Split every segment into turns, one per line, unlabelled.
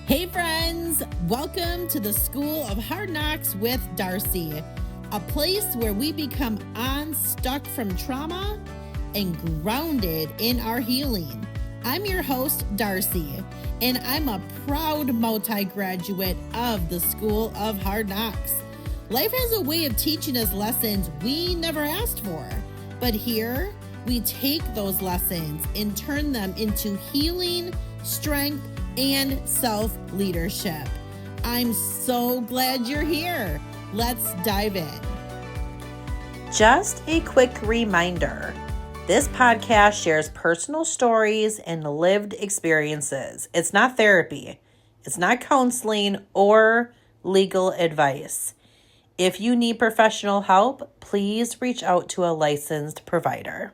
Hey friends, welcome to the School of Hard Knocks with Darcie, a place where we become unstuck from trauma and grounded in our healing. I'm your host, Darcie, and I'm a proud multi-graduate of the School of Hard Knocks. Life has a way of teaching us lessons we never asked for, but here we take those lessons and turn them into healing, strength, and self-leadership. I'm so glad you're here. Let's dive in.
Just a quick reminder. This podcast shares personal stories and lived experiences. It's not therapy. It's not counseling or legal advice. If you need professional help, please reach out to a licensed provider.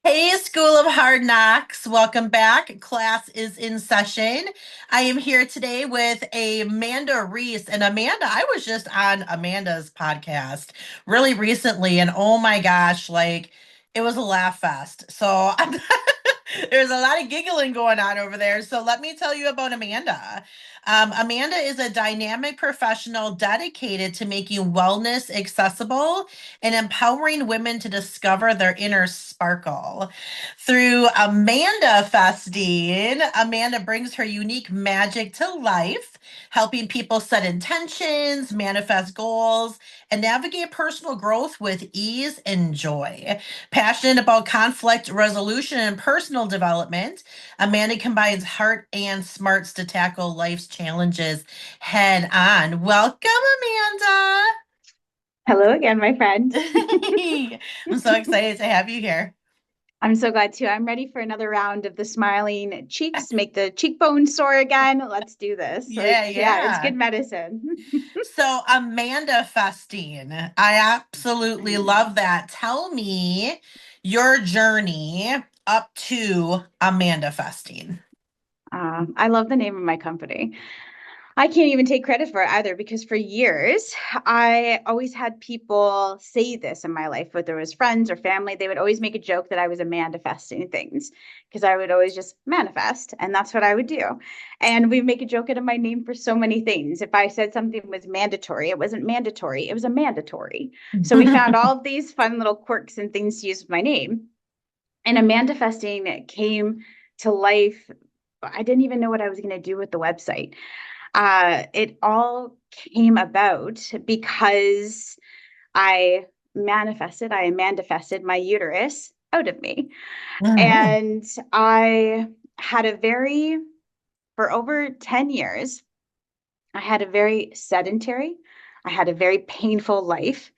Hey, School of Hard Knocks. Welcome back. Class is in session. I am here today with Amanda Reese. And Amanda, I was just on Amanda's podcast really recently. And oh my gosh, like it was a laugh fest. So there's a lot of giggling going on over there. So let me tell you about Amanda. Amanda is a dynamic professional dedicated to making wellness accessible and empowering women to discover their inner sparkle. Through Amandafesting, Amanda brings her unique magic to life, helping people set intentions, manifest goals, and navigate personal growth with ease and joy. Passionate about conflict resolution and personal development, Amanda combines heart and smarts to tackle life's challenges head on. Welcome, Amanda.
Hello again, my friend.
I'm so excited to have you here.
I'm so glad too. I'm ready for another round of the smiling cheeks, make the cheekbones soar again. Let's do this.
Yeah,
It's good medicine.
So Amandafesting, I absolutely love that. Tell me your journey up to Amandafesting.
I love the name of my company. I can't even take credit for it either, because for years, I always had people say this in my life, whether it was friends or family. They would always make a joke that I was Amandafesting things, because I would always just manifest, and that's what I would do. And we make a joke out of my name for so many things. If I said something was mandatory, it wasn't mandatory, it was a mandatory. So we found all of these fun little quirks and things to use with my name. And Amandafesting came to life. I didn't even know what I was going to do with the website. It all came about because I manifested my uterus out of me. Mm-hmm. And I had for over 10 years, I had a very sedentary, I had a very painful life.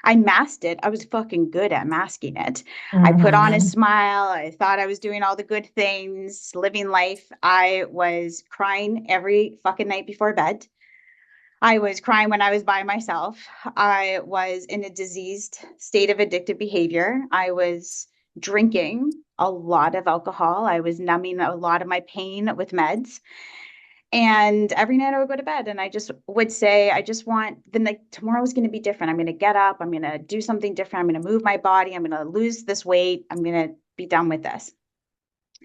I masked it. I was fucking good at masking it. Mm-hmm. I put on a smile. I thought I was doing all the good things, living life. I was crying every fucking night before bed. I was crying when I was by myself. I was in a diseased state of addictive behavior. I was drinking a lot of alcohol. I was numbing a lot of my pain with meds. And every night I would go to bed and I just would say, I just want tomorrow's going to be different. I'm going to get up. I'm going to do something different. I'm going to move my body. I'm going to lose this weight. I'm going to be done with this.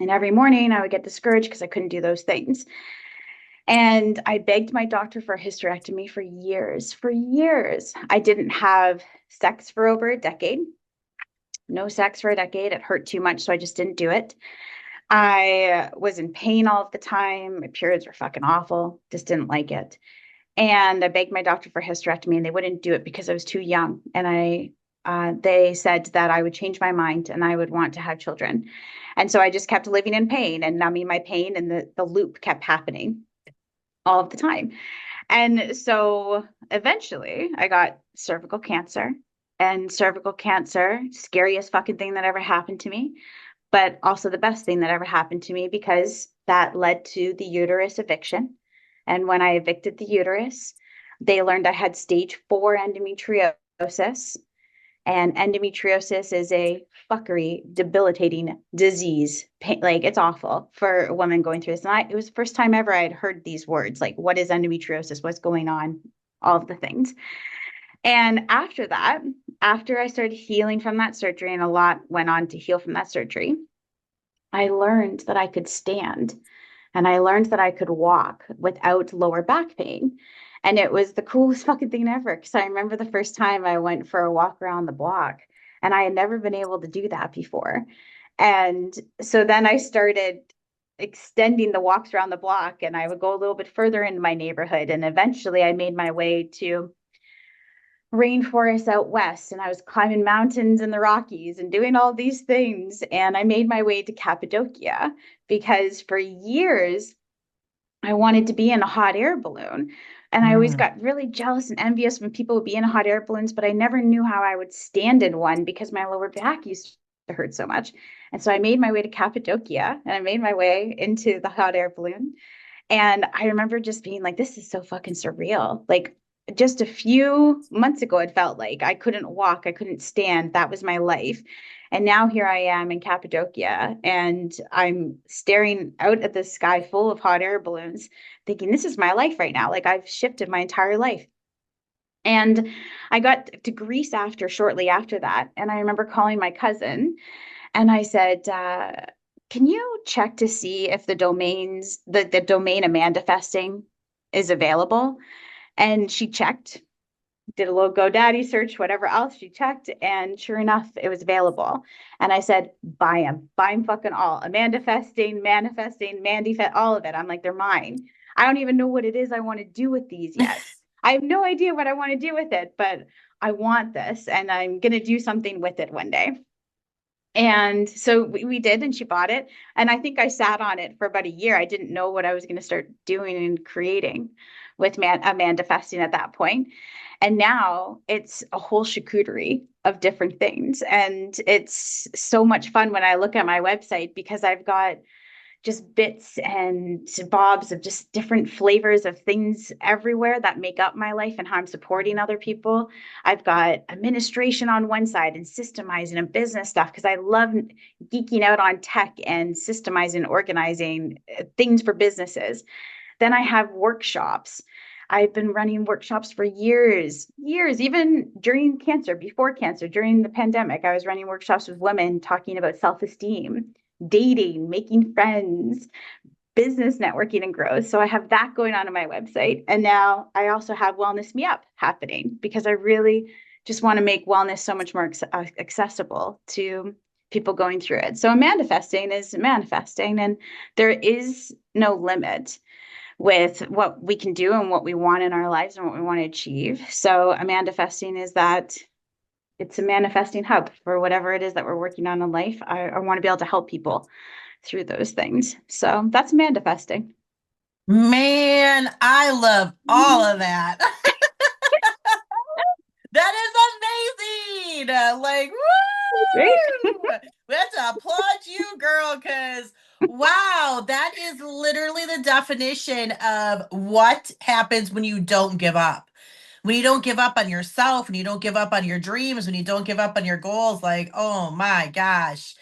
And every morning I would get discouraged because I couldn't do those things. And I begged my doctor for a hysterectomy for years. For years. I didn't have sex for over a decade. No sex for a decade. It hurt too much, so I just didn't do it. I was in pain all of the time. My periods were fucking awful. Just didn't like it. And I begged my doctor for hysterectomy, and they wouldn't do it because I was too young. And they said that I would change my mind and I would want to have children. And so I just kept living in pain and numbing my pain, and the loop kept happening all of the time. And so eventually I got cervical cancer. And cervical cancer, scariest fucking thing that ever happened to me, but also the best thing that ever happened to me, because that led to the uterus eviction. And when I evicted the uterus, they learned I had stage 4 endometriosis. And endometriosis is a fuckery, debilitating disease. Like, it's awful for a woman going through this. And it was the first time ever I had heard these words, like, what is endometriosis? What's going on? All of the things. And after that, after I started healing from that surgery, and a lot went on to heal from that surgery, I learned that I could stand and I learned that I could walk without lower back pain. And it was the coolest fucking thing ever. Because I remember the first time I went for a walk around the block, and I had never been able to do that before. And so then I started extending the walks around the block, and I would go a little bit further into my neighborhood. And eventually I made my way to rainforests out west, and I was climbing mountains in the Rockies and doing all these things. And I made my way to Cappadocia because for years I wanted to be in a hot air balloon. And I always got really jealous and envious when people would be in hot air balloons, but I never knew how I would stand in one because my lower back used to hurt so much. And so I made my way to Cappadocia, and I made my way into the hot air balloon. And I remember just being like, this is so fucking surreal. Like, just a few months ago, it felt like I couldn't walk, I couldn't stand. That was my life. And now here I am in Cappadocia, and I'm staring out at the sky full of hot air balloons, thinking, this is my life right now. Like, I've shifted my entire life. And I got to Greece shortly after that. And I remember calling my cousin, and I said, can you check to see if the domain Amandafesting is available? And she checked, did a little GoDaddy search, whatever else she checked, and sure enough, it was available. And I said, buy them fucking all. Amandafesting, manifesting, Mandyfest, all of it. I'm like, they're mine. I don't even know what it is I want to do with these yet. I have no idea what I want to do with it, but I want this, and I'm going to do something with it one day. And so we did, and she bought it. And I think I sat on it for about a year. I didn't know what I was going to start doing and creating with Amandafesting at that point. And now it's a whole charcuterie of different things. And it's so much fun when I look at my website, because I've got just bits and bobs of just different flavors of things everywhere that make up my life and how I'm supporting other people. I've got administration on one side and systemizing and business stuff, because I love geeking out on tech and systemizing, organizing things for businesses. Then I have workshops. I've been running workshops for years, even during cancer, before cancer, during the pandemic. I was running workshops with women talking about self-esteem, dating, making friends, business networking and growth. So I have that going on my website. And now I also have wellnessmeup happening, because I really just want to make wellness so much more accessible to people going through it. So Amandafesting is manifesting, and there is no limit with what we can do and what we want in our lives and what we want to achieve. So Amandafesting is that it's a manifesting hub for whatever it is that we're working on in life. I want to be able to help people through those things. So that's Amandafesting.
Man, I love all of that. That is amazing. Like, woo!
Right?
We have to applaud you, girl, because wow, that is literally the definition of what happens when you don't give up. When you don't give up on yourself, when you don't give up on your dreams, when you don't give up on your goals, like, oh my gosh.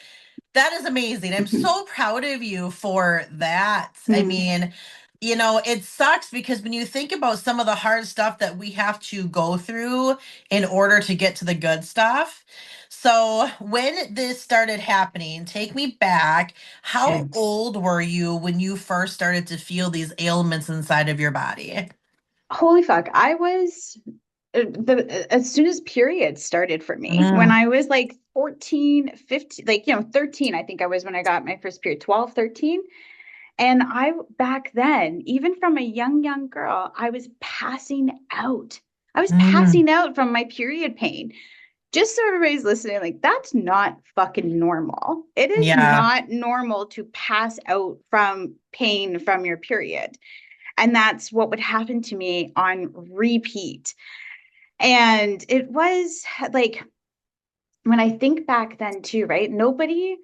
That is amazing. I'm so proud of you for that. I mean, it sucks because when you think about some of the hard stuff that we have to go through in order to get to the good stuff. So, when this started happening, take me back. How old were you when you first started to feel these ailments inside of your body?
Holy fuck. I was as soon as periods started for me, when I was like 14, 15, 13, I think I was when I got my first period, 12, 13. And I, back then, even from a young girl, I was passing out. I was passing out from my period pain. Just so everybody's listening, like, that's not fucking normal. It is not normal to pass out from pain from your period. And that's what would happen to me on repeat. And it was like, when I think back then too, right? Nobody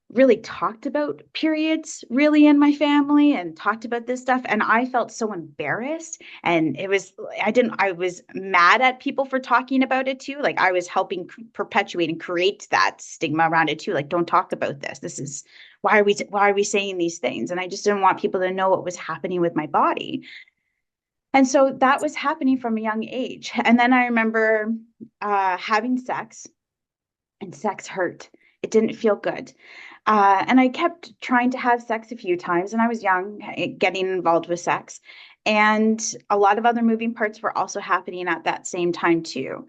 really talked about periods really in my family and talked about this stuff. And I felt so embarrassed. And I was mad at people for talking about it too. Like, I was helping perpetuate and create that stigma around it too. Like, don't talk about this. This is, why are we saying these things? And I just didn't want people to know what was happening with my body. And so that was happening from a young age. And then I remember having sex, and sex hurt. It didn't feel good. And I kept trying to have sex a few times, and I was young, getting involved with sex. And a lot of other moving parts were also happening at that same time, too.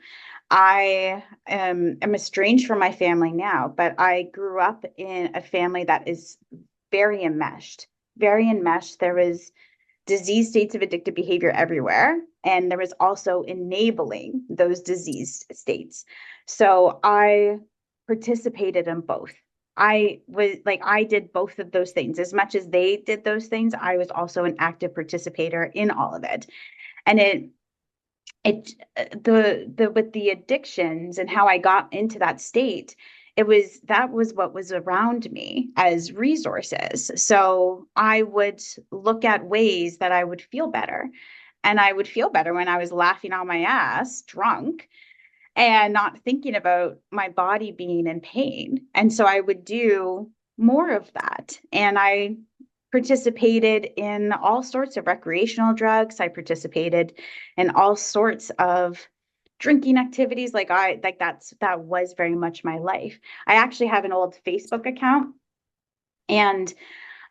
I am estranged from my family now, but I grew up in a family that is very enmeshed, very enmeshed. There was disease states of addictive behavior everywhere, and there was also enabling those diseased states. So I participated in both. I did both of those things. As much as they did those things, I was also an active participator in all of it. And the with the addictions and how I got into that state, that was what was around me as resources. So I would look at ways that I would feel better. And I would feel better when I was laughing on my ass drunk and not thinking about my body being in pain. And so I would do more of that. And I participated in all sorts of recreational drugs. I participated in all sorts of drinking activities. That was very much my life. I actually have an old Facebook account, and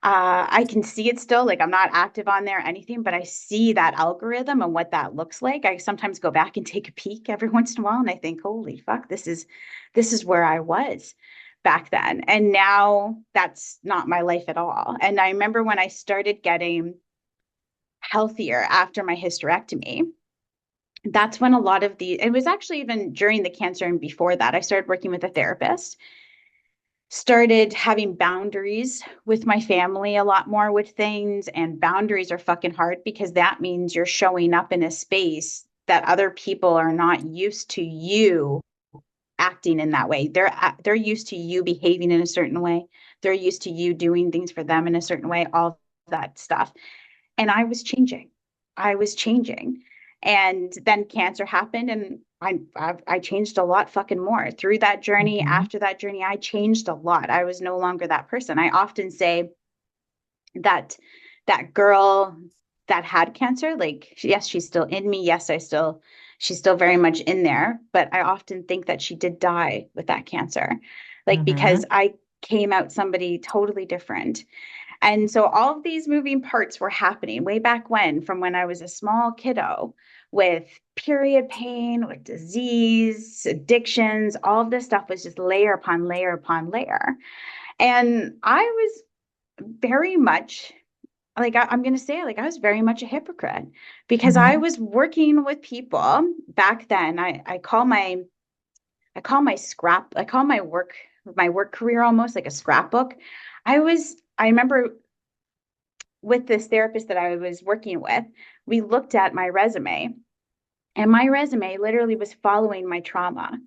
I can see it still. Like, I'm not active on there or anything, but I see that algorithm and what that looks like. I sometimes go back and take a peek every once in a while, and I think, holy fuck, this is where I was back then. And now that's not my life at all. And I remember when I started getting healthier after my hysterectomy, that's when a lot of it was actually even during the cancer and before that, I started working with a therapist, started having boundaries with my family a lot more with things. And boundaries are fucking hard because that means you're showing up in a space that other people are not used to you acting in that way. They're used to you behaving in a certain way. They're used to you doing things for them in a certain way, all that stuff. And I was changing. I was changing. And then cancer happened, and I changed a lot fucking more through that journey.
Mhm.
After that journey, I changed a lot. I was no longer that person. I often say that that girl that had cancer, like, yes, she's still in me. Yes, she's still very much in there. But I often think that she did die with that cancer, like, because
Mhm.
I came out somebody totally different. And so all of these moving parts were happening way back when, from when I was a small kiddo, with period pain, with disease, addictions, all of this stuff was just layer upon layer upon layer. And I was very much, like, I'm going to say, like, I was very much a hypocrite because I
Mhm.
was working with people back then. I call my work career almost like a scrapbook. I remember with this therapist that I was working with, we looked at my resume, and my resume literally was following my trauma.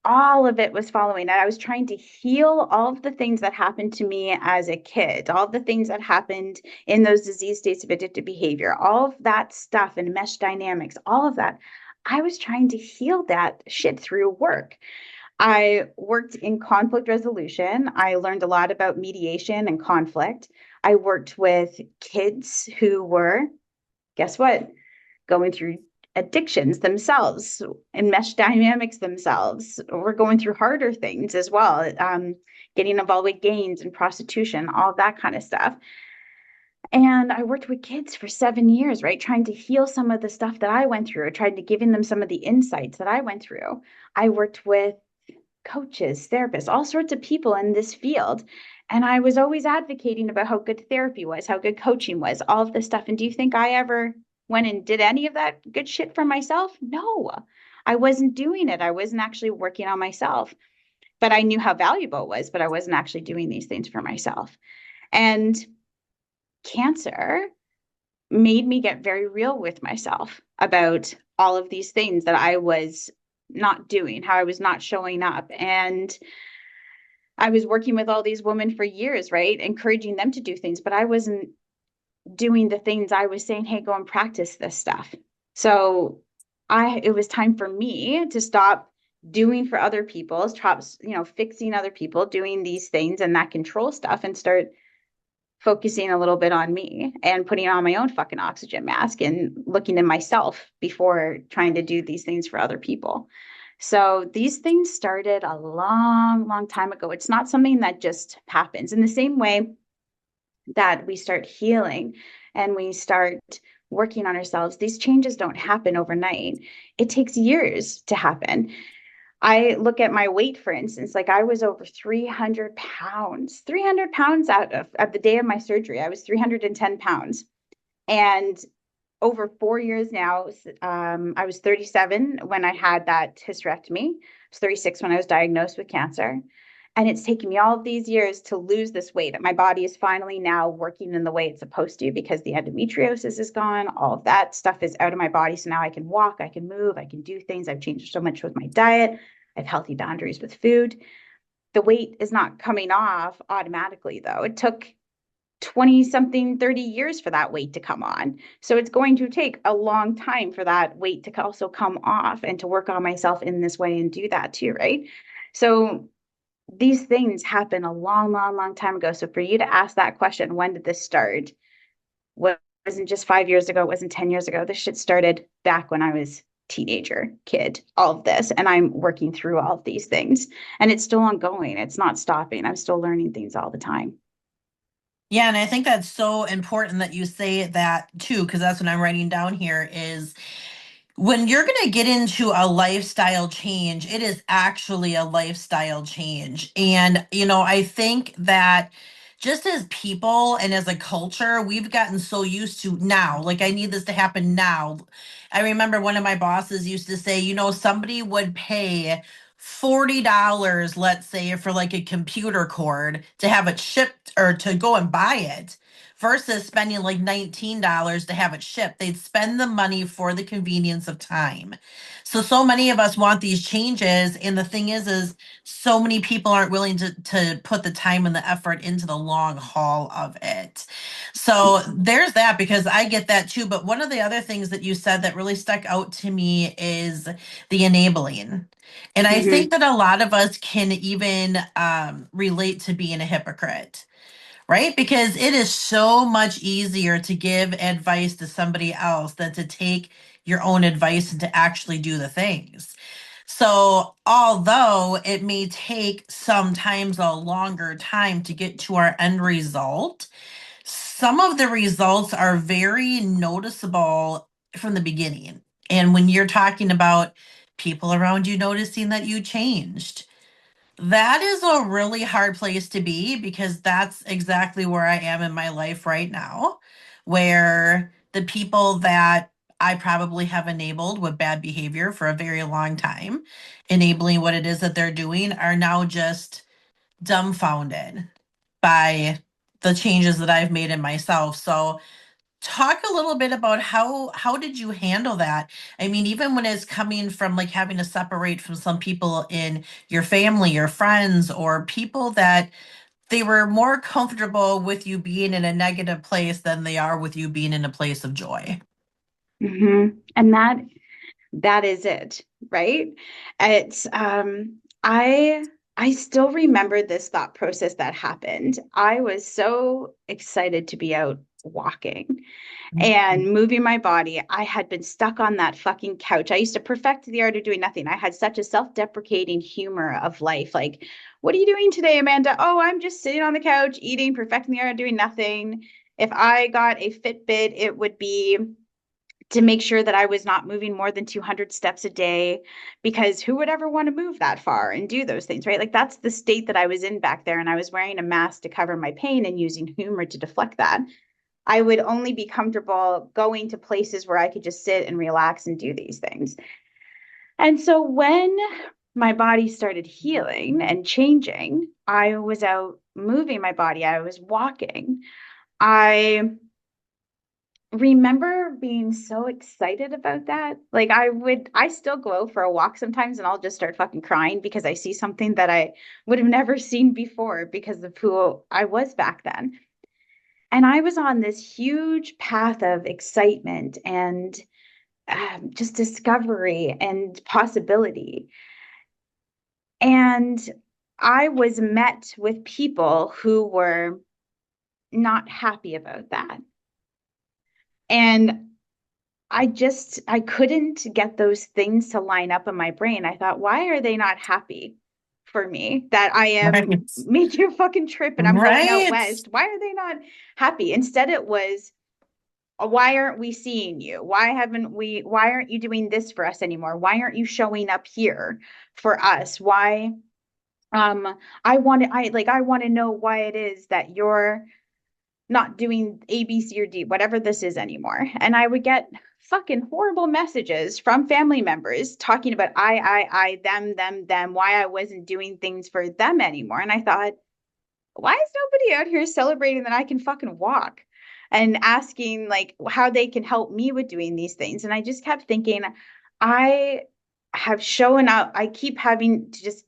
All of it was following it. I was trying to heal all of the things that happened to me as a kid, all the things that happened in those disease states of addictive behavior, all of that stuff and mesh dynamics, all of that. I was trying to heal that shit through work. I worked in conflict resolution. I learned a lot about mediation and conflict. I worked with kids who were, guess what, going through addictions themselves and mesh dynamics themselves. We're going through harder things as well, getting involved with gangs and prostitution, all that kind of stuff. And I worked with kids for 7 years, right? Trying to heal some of the stuff that I went through, trying to giving them some of the insights that I went through. I worked with coaches, therapists, all sorts of people in this field. And I was always advocating about how good therapy was, how good coaching was, all of this stuff. And do you think I ever went and did any of that good shit for myself? No, I wasn't doing it. I wasn't actually working on myself, but I knew how valuable it was, but I wasn't actually doing these things for myself. And cancer made me get very real with myself about all of these things that I was not doing, how I was not showing up. And I was working with all these women for years, right? Encouraging them to do things, but I wasn't doing the things I was saying, hey, go and practice this stuff. So it was time for me to stop doing for other people, stop, fixing other people, doing these things and that control stuff, and start focusing a little bit on me and putting on my own fucking oxygen mask and looking at myself before trying to do these things for other people. So these things started a long, long time ago. It's not something that just happens. In the same way that we start healing and we start working on ourselves, these changes don't happen overnight. It takes years to happen. I look at my weight, for instance, like I was over 300 pounds, 300 pounds out of at the day of my surgery. I was 310 pounds. And over 4 years now, I was 37 when I had that hysterectomy. I was 36 when I was diagnosed with cancer. And it's taken me all of these years to lose this weight. My body is finally now working in the way it's supposed to because the endometriosis is gone. All of that stuff is out of my body. So now I can walk, I can move, I can do things. I've changed so much with my diet. I have healthy boundaries with food. The weight is not coming off automatically, though. It took 20 something, 30 years for that weight to come on. So it's going to take a long time for that weight to also come off and to work on myself in this way and do that too, right? So these things happen a long, long, long time ago. So for you to ask that question, when did this start? Wasn't just 5 years ago, it wasn't 10 years ago. This shit started back when I was teenager, kid, all of this. And I'm working through all of these things. And it's still ongoing. It's not stopping. I'm still learning things all the time.
Yeah, and I think that's so important that you say that too, because that's what I'm writing down here is when you're going to get into a lifestyle change, it is actually a lifestyle change. And, I think that just as people and as a culture, we've gotten so used to now, like, I need this to happen now. I remember one of my bosses used to say, somebody would pay $40, let's say, for like a computer cord to have it shipped or to go and buy it versus spending like $19 to have it shipped. They'd spend the money for the convenience of time. So many of us want these changes. And the thing is so many people aren't willing to put the time and the effort into the long haul of it. So there's that, because I get that too. But one of the other things that you said that really stuck out to me is the enabling. And I think that a lot of us can even relate to being a hypocrite, right? Because it is so much easier to give advice to somebody else than to take your own advice and to actually do the things. So, although it may take sometimes a longer time to get to our end result, some of the results are very noticeable from the beginning. And when you're talking about people around you noticing that you changed, that is a really hard place to be, because that's exactly where I am in my life right now, where the people that I probably have enabled with bad behavior for a very long time, enabling what it is that they're doing, are now just dumbfounded by the changes that I've made in myself. So talk a little bit about how did you handle that? I mean, even when it's coming from like having to separate from some people in your family or friends or people that they were more comfortable with you being in a negative place than they are with you being in a place of joy.
And that is it, right? It's I still remember this thought process that happened. I was so excited to be out walking and moving my body. I had been stuck on that fucking couch. I used to perfect the art of doing nothing. I had such a self-deprecating humor of life. Like, what are you doing today, Amanda? Oh, I'm just sitting on the couch, eating, perfecting the art of doing nothing. If I got a Fitbit, it would be to make sure that I was not moving more than 200 steps a day, because who would ever want to move that far and do those things, right? Like, that's the state that I was in back there. And I was wearing a mask to cover my pain and using humor to deflect that. I would only be comfortable going to places where I could just sit and relax and do these things. And so when my body started healing and changing, I was out moving my body, I was walking. I remember being so excited about that. Like, I still go out for a walk sometimes and I'll just start fucking crying because I see something that I would have never seen before because of who I was back then. And I was on this huge path of excitement and just discovery and possibility. And I was met with people who were not happy about that. And I couldn't get those things to line up in my brain. I thought, why are they not happy for me that I am
Right.
making a fucking trip and I'm going out
Right.
west? Why are they not happy? Instead, it was, why aren't we seeing you? Why aren't you doing this for us anymore? Why aren't you showing up here for us? Why, I want to know why it is that you're not doing A, B, C, or D, whatever this is anymore. And I would get fucking horrible messages from family members talking about them, why I wasn't doing things for them anymore. And I thought, why is nobody out here celebrating that I can fucking walk and asking like how they can help me with doing these things? And I just kept thinking, I have shown up, I keep having to just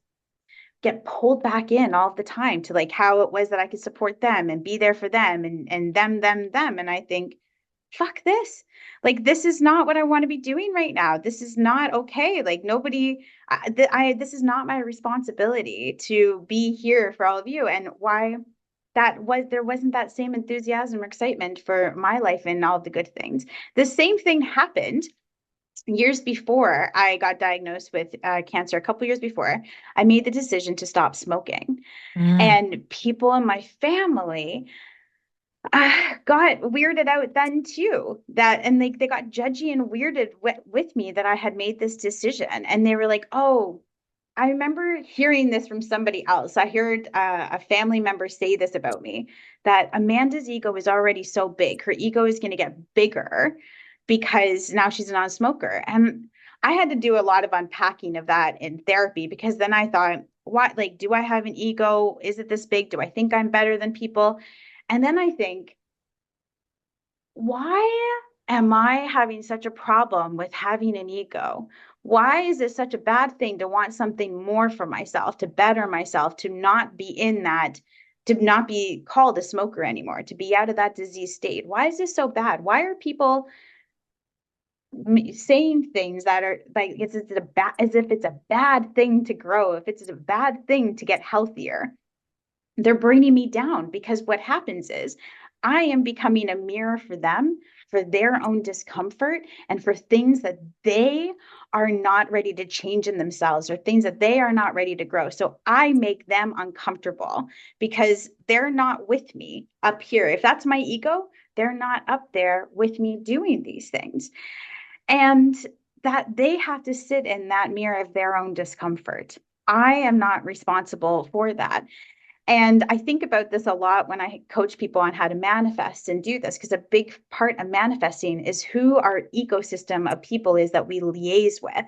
get pulled back in all the time to like how it was that I could support them and be there for them and them. And I think, fuck this. Like, this is not what I want to be doing right now. This is not okay. Like, nobody, this is not my responsibility to be here for all of you. And why there wasn't that same enthusiasm or excitement for my life and all of the good things. The same thing happened years before I got diagnosed with cancer. A couple years before, I made the decision to stop smoking.
Mm.
And people in my family got weirded out then too. And they got judgy and weirded with me that I had made this decision. And they were like, oh, I remember hearing this from somebody else. I heard a family member say this about me, that Amanda's ego is already so big. Her ego is going to get bigger because now she's a non-smoker. And I had to do a lot of unpacking of that in therapy, because then I thought, what, like, do I have an ego? Is it this big? Do I think I'm better than people? And then I think, why am I having such a problem with having an ego? Why is it such a bad thing to want something more for myself, to better myself, to not be in that, to not be called a smoker anymore, to be out of that disease state? Why is this so bad? Why are people saying things that are like, as if it's a bad thing to grow, if it's a bad thing to get healthier? They're bringing me down, because what happens is I am becoming a mirror for them, for their own discomfort, and for things that they are not ready to change in themselves, or things that they are not ready to grow. So I make them uncomfortable because they're not with me up here. If that's my ego, they're not up there with me doing these things. And that they have to sit in that mirror of their own discomfort. I am not responsible for that. And I think about this a lot when I coach people on how to manifest and do this, because a big part of manifesting is who our ecosystem of people is that we liaise with.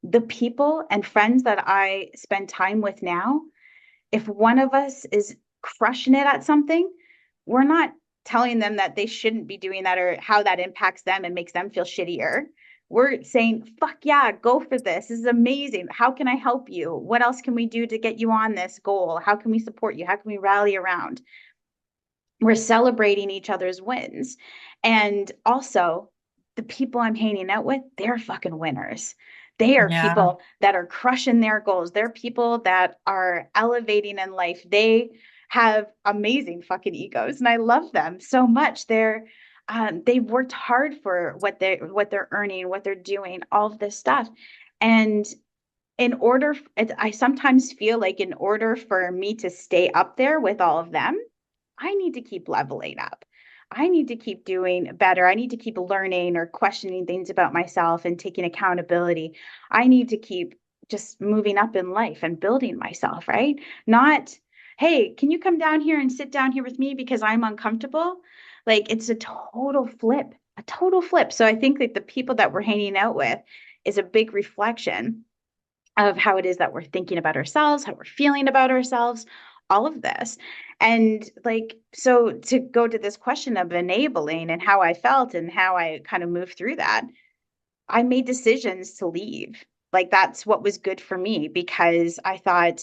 The people and friends that I spend time with now, if one of us is crushing it at something, we're not telling them that they shouldn't be doing that or how that impacts them and makes them feel shittier. We're saying, fuck yeah, go for this. This is amazing. How can I help you? What else can we do to get you on this goal? How can we support you? How can we rally around? We're celebrating each other's wins. And also, the people I'm hanging out with, they're fucking winners. They are
Yeah.
people that are crushing their goals. They're people that are elevating in life. They have amazing fucking egos, and I love them so much. They've worked hard for what they're earning, what they're doing, all of this stuff. And I sometimes feel like in order for me to stay up there with all of them, I need to keep leveling up. I need to keep doing better. I need to keep learning or questioning things about myself and taking accountability. I need to keep just moving up in life and building myself, right? Not, hey, can you come down here and sit down here with me because I'm uncomfortable? Like, it's a total flip, a total flip. So I think that the people that we're hanging out with is a big reflection of how it is that we're thinking about ourselves, how we're feeling about ourselves, all of this. And like, so to go to this question of enabling and how I felt and how I kind of moved through that, I made decisions to leave. Like, that's what was good for me, because I thought,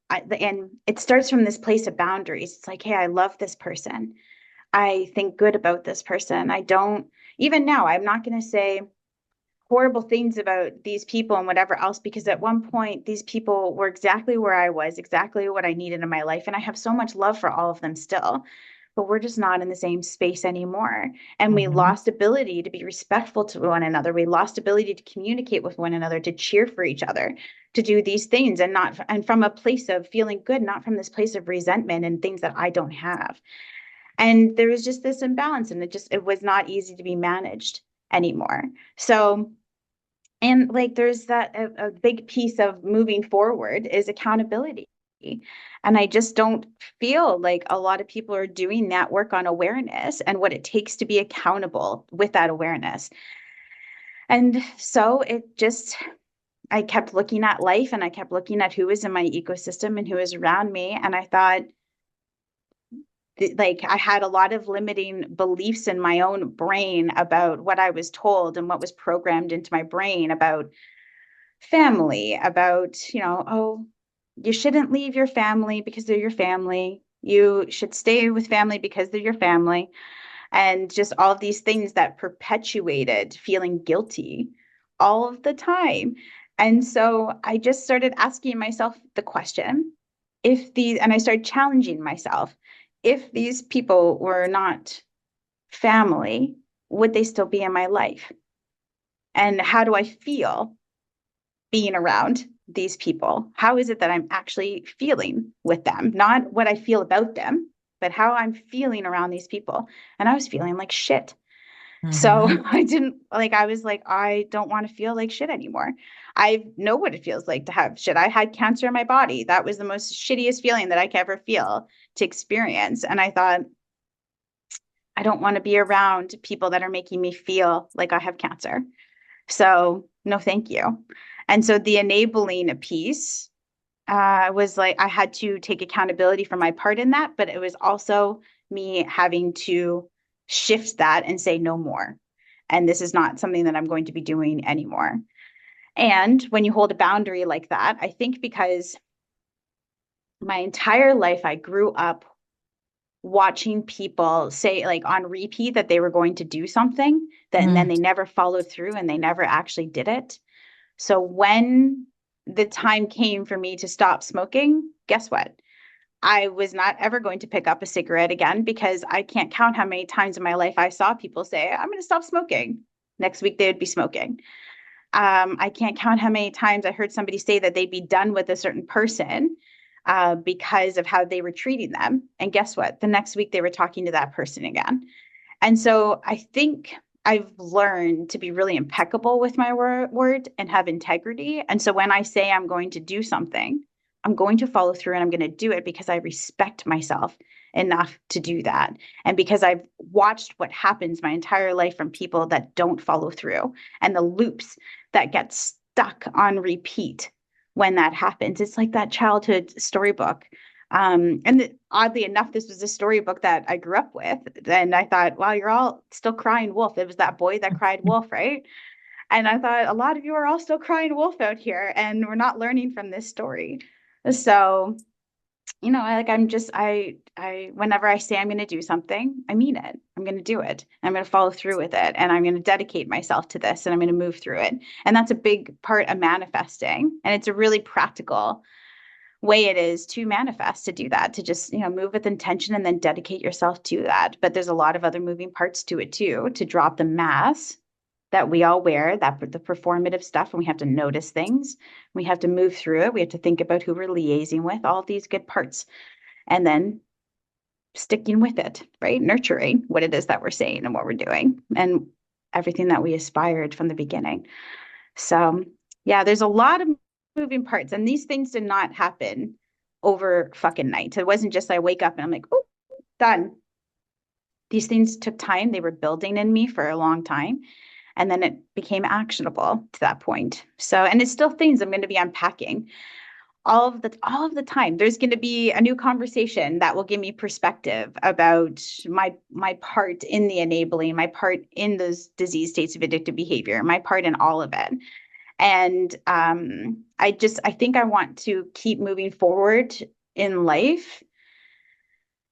and it starts from this place of boundaries. It's like, hey, I love this person. I think good about this person. I don't, even now, I'm not going to say horrible things about these people and whatever else, because at one point these people were exactly where I was, exactly what I needed in my life, and I have so much love for all of them still. but we're just not in the same space anymore. And we
Mhm.
lost ability to be respectful to one another. We lost ability to communicate with one another, to cheer for each other, to do these things, and from a place of feeling good, not from this place of resentment and things that I don't have. And there was just this imbalance, and it was not easy to be managed anymore. So, and like there's that a big piece of moving forward is accountability. And I just don't feel like a lot of people are doing that work on awareness and what it takes to be accountable with that awareness. And so I kept looking at life, and I kept looking at who was in my ecosystem and who was around me. And I thought, like, I had a lot of limiting beliefs in my own brain about what I was told and what was programmed into my brain about family, about, oh, you shouldn't leave your family because they're your family. You should stay with family because they're your family. And just all of these things that perpetuated feeling guilty all of the time. And so I just started asking myself the question, and I started challenging myself, if these people were not family, would they still be in my life? And how do I feel being around these people? How is it that I'm actually feeling with them? Not what I feel about them, but how I'm feeling around these people. And I was feeling like shit. So
Mhm.
I was like, I don't want to feel like shit anymore. I know what it feels like to have shit. I had cancer in my body. That was the most shittiest feeling that I could ever feel to experience. And I thought, I don't want to be around people that are making me feel like I have cancer. So no, thank you. And so the enabling piece was like, I had to take accountability for my part in that, but it was also me having to shift that and say no more. And this is not something that I'm going to be doing anymore. And when you hold a boundary like that, I think because my entire life I grew up watching people say, like, on repeat that they were going to do something, and then
Mhm.
they never followed through and they never actually did it. So when the time came for me to stop smoking, guess what? I was not ever going to pick up a cigarette again, because I can't count how many times in my life I saw people say, I'm going to stop smoking. Next week, they would be smoking. I can't count how many times I heard somebody say that they'd be done with a certain person because of how they were treating them. And guess what? The next week, they were talking to that person again. And so I think I've learned to be really impeccable with my word and have integrity. And so when I say I'm going to do something, I'm going to follow through, and I'm going to do it because I respect myself enough to do that. And because I've watched what happens my entire life from people that don't follow through, and the loops that get stuck on repeat when that happens. It's like that childhood storybook. Oddly enough, this was a storybook that I grew up with. And I thought, wow, you're all still crying wolf. It was that boy that cried wolf, right? And I thought, a lot of you are all still crying wolf out here, and we're not learning from this story. So, whenever I say I'm going to do something, I mean it. I'm going to do it. I'm going to follow through with it. And I'm going to dedicate myself to this, and I'm going to move through it. And that's a big part of manifesting. And it's a really practical way it is to manifest, to do that, to just, move with intention and then dedicate yourself to that. But there's a lot of other moving parts to it too, to drop the mask that we all wear, that the performative stuff, and we have to notice things. We have to move through it. We have to think about who we're liaising with, all these good parts, and then sticking with it, right? Nurturing what it is that we're saying and what we're doing, and everything that we aspired from the beginning. So, yeah, there's a lot of moving parts, and these things did not happen over fucking night. It wasn't just I wake up and I'm like, oh, done. These things took time. They were building in me for a long time. And then it became actionable to that point. So, and it's still things I'm going to be unpacking all of the time. There's going to be a new conversation that will give me perspective about my part in the enabling, my part in those disease states of addictive behavior, my part in all of it. And I think I want to keep moving forward in life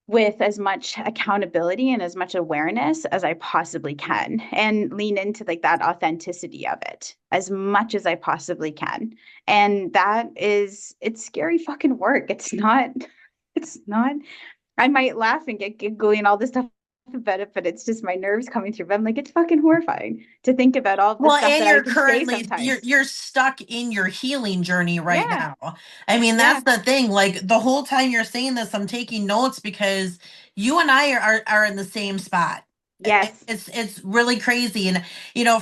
with as much accountability and as much awareness as I possibly can, and lean into like that authenticity of it as much as I possibly can. And it's scary fucking work. It's not I might laugh and get giggly and all this stuff about it, but it's just my nerves coming through. But I'm like, it's fucking horrifying to think about all of the
Well,
stuff
and
that I
you're
can say
currently
sometimes.
you're stuck in your healing journey right
Yeah,
now. I mean,
yeah,
that's the thing. Like the whole time you're saying this, I'm taking notes because you and I are in the same spot.
yes.
It's really crazy. And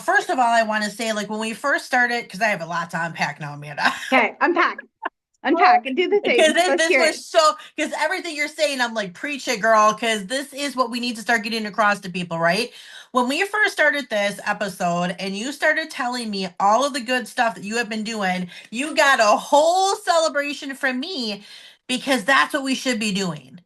first of all, I want to say like when we first started, because I have a lot to unpack now, Amanda.
Okay, unpack, and do the
Because
thing. Let's
this
hear
was
it.
so, because everything you're saying, I'm like, preach it, girl, because this is what we need to start getting across to people, right? When we first started this episode and you started telling me all of the good stuff that you have been doing, you got a whole celebration from me because that's what we should be doing.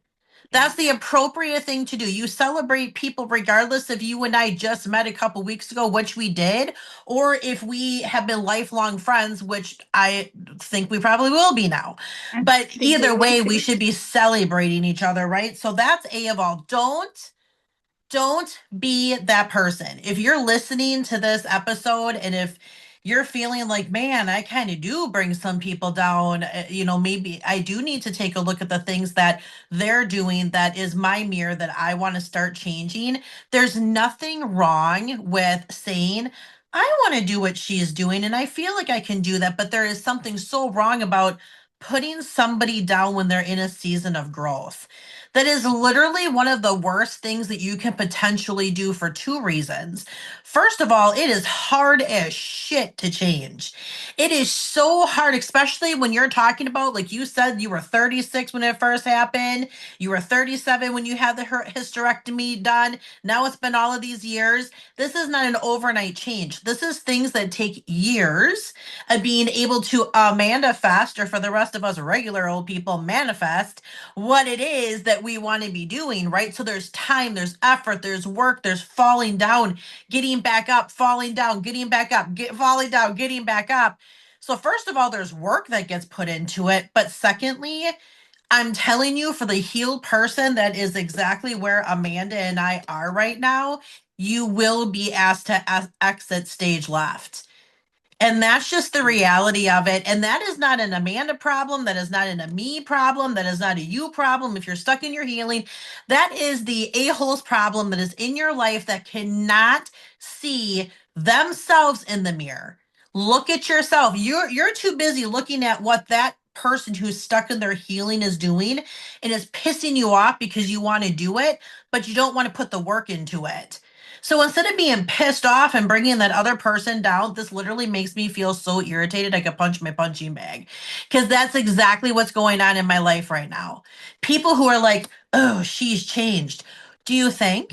Yeah,
That's the appropriate thing to do. You celebrate people regardless if you and I just met a couple weeks ago, which we did, or if we have been lifelong friends, which I think we probably will be now.
I
But
think we
either
will
way, we
too.
should be celebrating each other, right? So that's A of all. Don't be that person. If you're listening to this episode and if you're feeling like, man, I kind of do bring some people down, maybe I do need to take a look at the things that they're doing that is my mirror that I want to start changing. There's nothing wrong with saying, I want to do what she's doing and I feel like I can do that, but there is something so wrong about putting somebody down when they're in a season of growth. That is literally one of the worst things that you can potentially do for two reasons. First of all, it is hard as shit to change. It is so hard, especially when you're talking about, like you said, you were 36 when it first happened. You were 37 when you had the hysterectomy done. Now it's been all of these years. This is not an overnight change. This is things that take years of being able to manifest, or for the rest of us regular old people, manifest what it is that we want to be doing, right? So there's time, there's effort, there's work, there's falling down, getting back up, falling down, getting back up, falling down, getting back up. So first of all, there's work that gets put into it. But secondly, I'm telling you, for the healed person, that is exactly where Amanda and I are right now. You will be asked to exit stage left. And that's just the reality of it. And that is not an Amanda problem. That is not an a me problem. That is not a you problem. If you're stuck in your healing, that is the a-hole's problem that is in your life that cannot see themselves in the mirror. Look at yourself. You're too busy looking at what that person who's stuck in their healing is doing, and it's pissing you off because you want to do it, but you don't want to put the work into it. So instead of being pissed off and bringing that other person down, this literally makes me feel so irritated I could punch my punching bag. Because that's exactly what's going on in my life right now. People who are like, oh, she's changed. Do you think?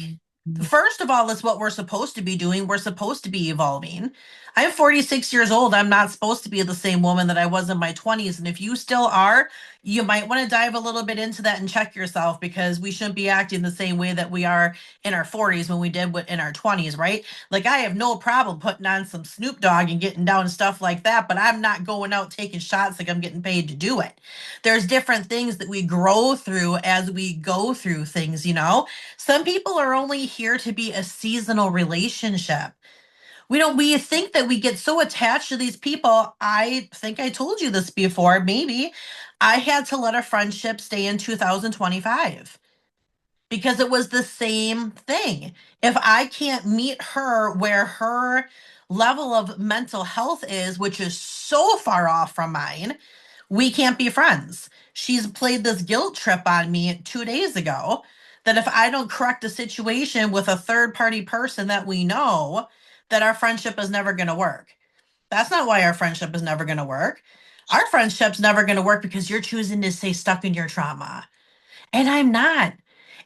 First of all, that's what we're supposed to be doing. We're supposed to be evolving. I'm 46 years old. I'm not supposed to be the same woman that I was in my 20s. And if you still are, you might want to dive a little bit into that and check yourself, because we shouldn't be acting the same way that we are in our 40s when we did in our 20s, right? Like I have no problem putting on some Snoop Dogg and getting down stuff like that, but I'm not going out taking shots like I'm getting paid to do it. There's different things that we grow through as we go through things. Some people are only here to be a seasonal relationship. We think that we get so attached to these people. I think I told you this before, maybe. I had to let a friendship stay in 2025 because it was the same thing. If I can't meet her where her level of mental health is, which is so far off from mine, we can't be friends. She's played this guilt trip on me 2 days ago that if I don't correct a situation with a third party person that we know, that our friendship is never going to work. That's not why our friendship is never going to work. Our friendship's never going to work because you're choosing to stay stuck in your trauma. And I'm not.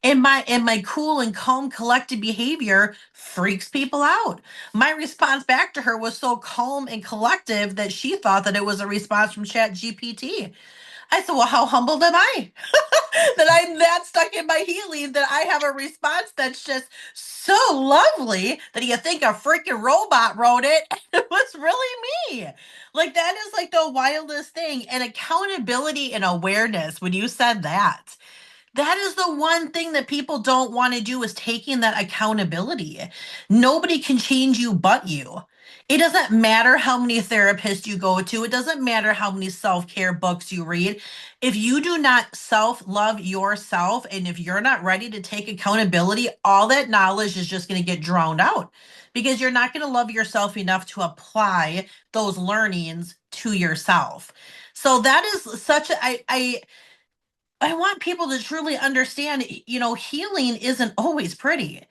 And my cool and calm collected behavior freaks people out. My response back to her was so calm and collective that she thought that it was a response from Chat GPT. I said, well, how humbled am I that I'm that stuck in my healing that I have a response that's just so lovely that you think a freaking robot wrote it. It was really me. Like, that is like the wildest thing. And accountability and awareness, when you said that, that is the one thing that people don't want to do, is taking that accountability. Nobody can change you but you. It doesn't matter how many therapists you go to. It doesn't matter how many self-care books you read. If you do not self-love yourself and if you're not ready to take accountability, all that knowledge is just going to get drowned out because you're not going to love yourself enough to apply those learnings to yourself. So that is such a, I want people to truly understand, healing isn't always pretty.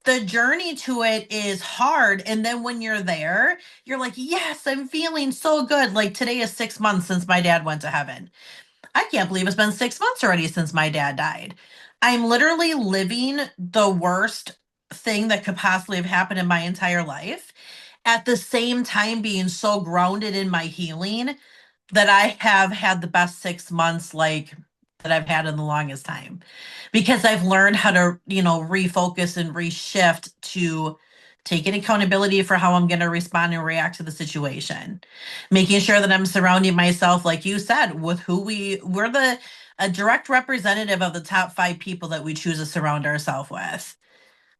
The journey to it is hard. And then when you're there, you're like, yes, I'm feeling so good. Like today is 6 months since my dad went to heaven. I can't believe it's been 6 months already since my dad died. I'm literally living the worst thing that could possibly have happened in my entire life. At the same time, being so grounded in my healing that I have had the best 6 months like that I've had in the longest time because I've learned how to, refocus and reshift to taking accountability for how I'm going to respond and react to the situation. Making sure that I'm surrounding myself, like you said, with we're a direct representative of the top 5 people that we choose to surround ourselves with.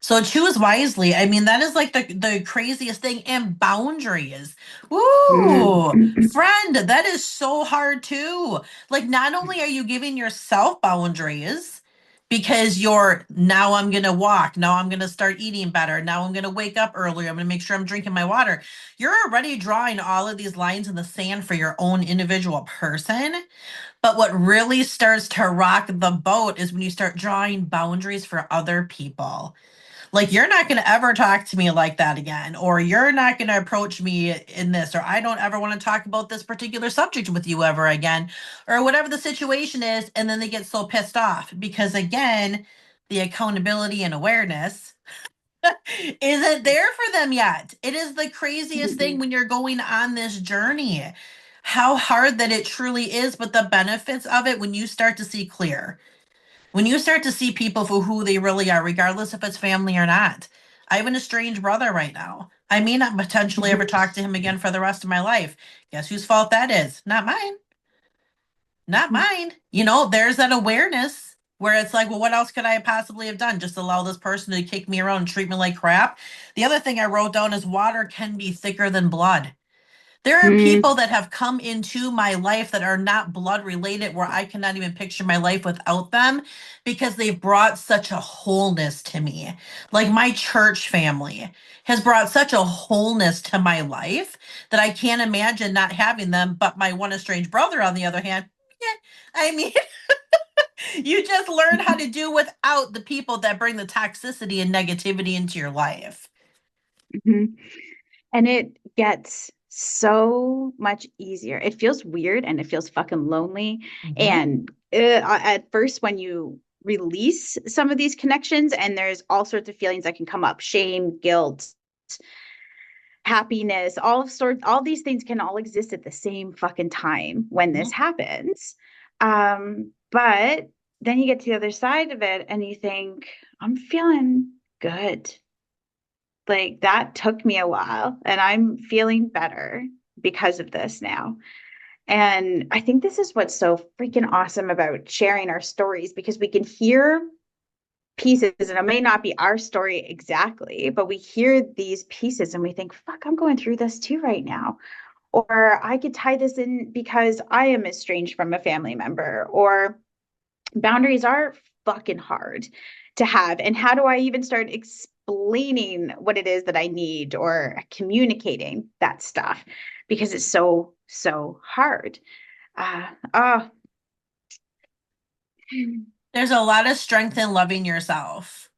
So choose wisely. I mean, that is like the craziest thing. And boundaries. Ooh,
Mm.
friend, that is so hard too. Like, not only are you giving yourself boundaries because now I'm going to walk. Now I'm going to start eating better. Now I'm going to wake up earlier. I'm going to make sure I'm drinking my water. You're already drawing all of these lines in the sand for your own individual person. But what really starts to rock the boat is when you start drawing boundaries for other people. Like, you're not going to ever talk to me like that again, or you're not going to approach me in this, or I don't ever want to talk about this particular subject with you ever again, or whatever the situation is. And then they get so pissed off because, again, the accountability and awareness isn't there for them yet. It is the craziest thing when you're going on this journey. How hard that it truly is, but the benefits of it when you start to see clear. When you start to see people for who they really are, regardless if it's family or not. I have an estranged brother right now. I may not potentially ever talk to him again for the rest of my life. Guess whose fault that is? Not mine. Not mine. There's that awareness where it's like, well, what else could I possibly have done? Just allow this person to kick me around and treat me like crap. The other thing I wrote down is water can be thicker than blood. There are
Mm.
people that have come into my life that are not blood related, where I cannot even picture my life without them because they've brought such a wholeness to me. Like my church family has brought such a wholeness to my life that I can't imagine not having them. But my one estranged brother, on the other hand, yeah, I mean, you just learn how to do without the people that bring the toxicity and negativity into your life.
Mhm. And it gets so much easier. It feels weird and it feels fucking lonely.
Mhm.
And at first, when you release some of these connections, and there's all sorts of feelings that can come up: shame, guilt, happiness, all these things can all exist at the same fucking time when this
Mhm.
happens. But then you get to the other side of it and you think, I'm feeling good. Like, that took me a while and I'm feeling better because of this now. And I think this is what's so freaking awesome about sharing our stories, because we can hear pieces, and it may not be our story exactly, but we hear these pieces and we think, fuck, I'm going through this too right now. Or I could tie this in because I am estranged from a family member. Or boundaries are fucking hard to have. And how do I even start explaining what it is that I need, or communicating that stuff? Because it's so, so hard. Uh, oh.
There's a lot of strength in loving yourself.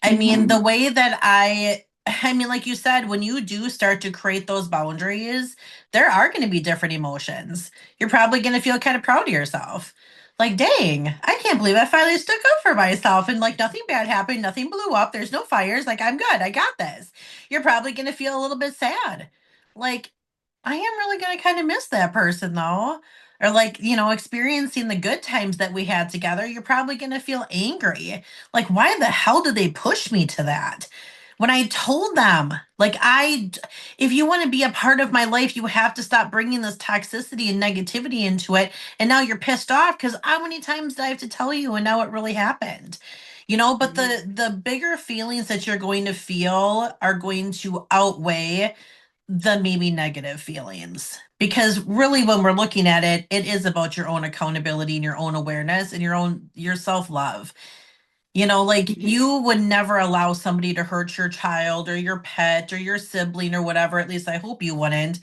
I mean, the
Mhm.
way that I mean, like you said, when you do start to create those boundaries, there are going to be different emotions. You're probably going to feel kind of proud of yourself. Like, dang, I can't believe I finally stuck up for myself and like nothing bad happened, nothing blew up, there's no fires, like I'm good, I got this. You're probably going to feel a little bit sad. Like, I am really going to kind of miss that person though. Or like, experiencing the good times that we had together, you're probably going to feel angry. Like, why the hell did they push me to that? When I told them, like, if you want to be a part of my life, you have to stop bringing this toxicity and negativity into it. And now you're pissed off because how many times did I have to tell you? And now it really happened. But the bigger feelings that you're going to feel are going to outweigh the maybe negative feelings. Because really when we're looking at it, it is about your own accountability and your own awareness and your self-love. Like
Mhm.
you would never allow somebody to hurt your child or your pet or your sibling or whatever. At least I hope you wouldn't.